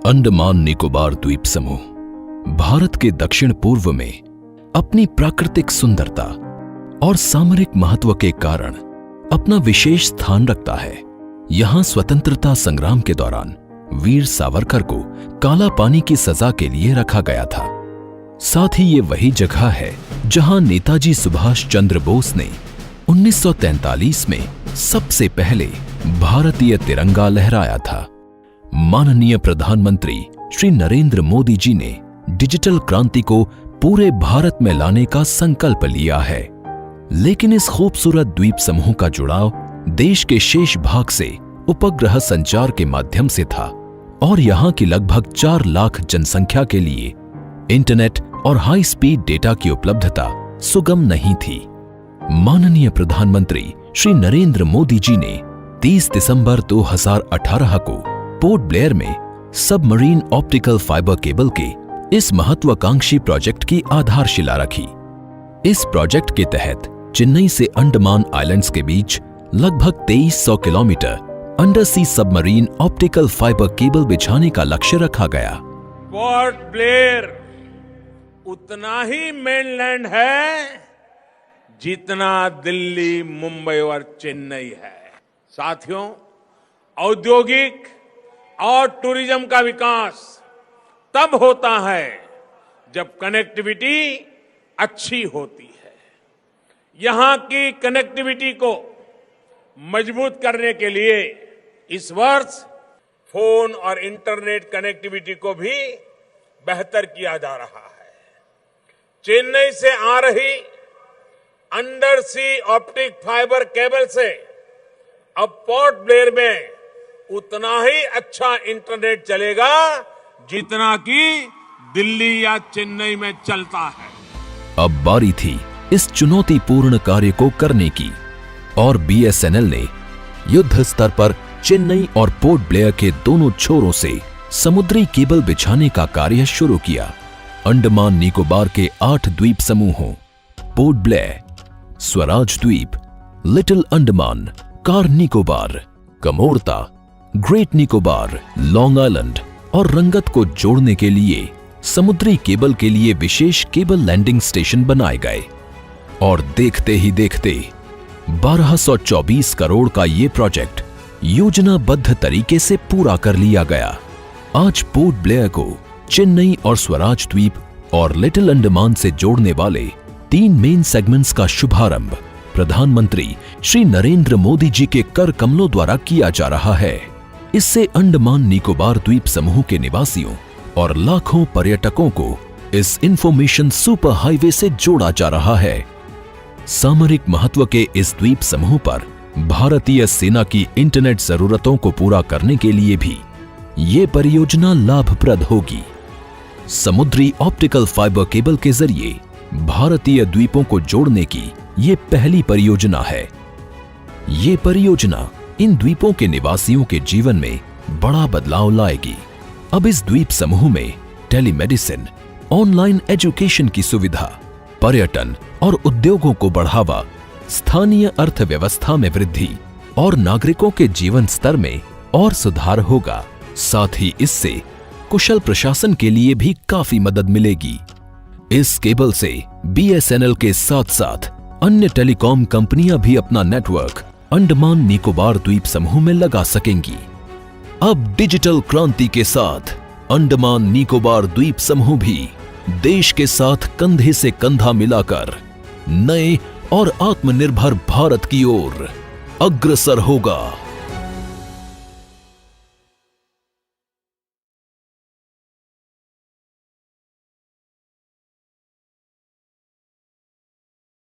अंडमान निकोबार द्वीप समूह भारत के दक्षिण पूर्व में अपनी प्राकृतिक सुंदरता और सामरिक महत्व के कारण अपना विशेष स्थान रखता है। यहां स्वतंत्रता संग्राम के दौरान वीर सावरकर को काला पानी की सजा के लिए रखा गया था। साथ ही ये वही जगह है जहां नेताजी सुभाष चंद्र बोस ने 1943 में सबसे पहले भारतीय तिरंगा लहराया था। माननीय प्रधानमंत्री श्री नरेंद्र मोदी जी ने डिजिटल क्रांति को पूरे भारत में लाने का संकल्प लिया है, लेकिन इस खूबसूरत द्वीप समूह का जुड़ाव देश के शेष भाग से उपग्रह संचार के माध्यम से था और यहां की लगभग 4 लाख जनसंख्या के लिए इंटरनेट और हाई स्पीड डेटा की उपलब्धता सुगम नहीं थी। माननीय प्रधानमंत्री श्री नरेंद्र मोदी जी ने 30 दिसंबर 2018 को पोर्ट ब्लेयर में सबमरीन ऑप्टिकल फाइबर केबल के इस महत्वाकांक्षी प्रोजेक्ट की आधारशिला रखी। इस प्रोजेक्ट के तहत चेन्नई से अंडमान आइलैंड्स के बीच लगभग 2300 किलोमीटर अंडर सी सबमरीन ऑप्टिकल फाइबर केबल बिछाने का लक्ष्य रखा गया। पोर्ट ब्लेयर उतना ही मेनलैंड है जितना दिल्ली, मुंबई और चेन्नई है। साथियों, औद्योगिक और टूरिज्म का विकास तब होता है जब कनेक्टिविटी अच्छी होती है। यहां की कनेक्टिविटी को मजबूत करने के लिए इस वर्ष फोन और इंटरनेट कनेक्टिविटी को भी बेहतर किया जा रहा है। चेन्नई से आ रही अंडर सी ऑप्टिक फाइबर केबल से अब पोर्ट ब्लेयर में उतना ही अच्छा इंटरनेट चलेगा जितना कि दिल्ली या चेन्नई में चलता है। अब बारी थी इस चुनौतीपूर्ण कार्य को करने की और बीएसएनएल ने युद्ध स्तर पर चेन्नई और पोर्ट ब्लेयर के दोनों छोरों से समुद्री केबल बिछाने का कार्य शुरू किया। अंडमान निकोबार के 8 द्वीप समूहों पोर्ट ब्लेयर, स्वराज द्वीप, little Andaman, car Nicobar, Kamorta, great Nicobar, long island और रंगत को जोड़ने के लिए समुद्री केबल के लिए विशेष केबल लैंडिंग स्टेशन बनाए गए और देखते ही देखते 1224 करोड़ का ये प्रोजेक्ट योजनाबद्ध तरीके से पूरा कर लिया गया। आज पोर्ट ब्लेयर को चेन्नई और स्वराज द्वीप और लिटिल अंडमान से जोड़ने वाले 3 मेन सेगमेंट्स का शुभारंभ प्रधानमंत्री श्री नरेंद्र मोदी जी के कर कमलों द्वारा किया जा रहा है। इससे अंडमान निकोबार द्वीप समूह के निवासियों और लाखों पर्यटकों को इस इंफॉर्मेशन सुपर हाईवे से जोड़ा जा रहा है। सामरिक महत्व के इस द्वीप समूह पर भारतीय सेना की इंटरनेट जरूरतों को पूरा करने के लिए भी ये परियोजना लाभप्रद होगी। समुद्री ऑप्टिकल फाइबर केबल के जरिए भारतीय द्वीपों को जोड़ने की ये पहली परियोजना है। ये परियोजना इन द्वीपों के निवासियों के जीवन में बड़ा बदलाव लाएगी। अब इस द्वीप समूह में टेलीमेडिसिन, ऑनलाइन एजुकेशन की सुविधा, पर्यटन और उद्योगों को बढ़ावा, स्थानीय अर्थव्यवस्था में वृद्धि और नागरिकों के जीवन स्तर में और सुधार होगा। साथ ही इससे कुशल प्रशासन के लिए भी काफी मदद मिलेगी। इस केबल से बीएसएनएल के साथ साथ अन्य टेलीकॉम कंपनियां भी अपना नेटवर्क अंडमान निकोबार द्वीप समूह में लगा सकेंगी। अब डिजिटल क्रांति के साथ अंडमान निकोबार द्वीप समूह भी देश के साथ कंधे से कंधा मिलाकर नए और आत्मनिर्भर भारत की ओर अग्रसर होगा।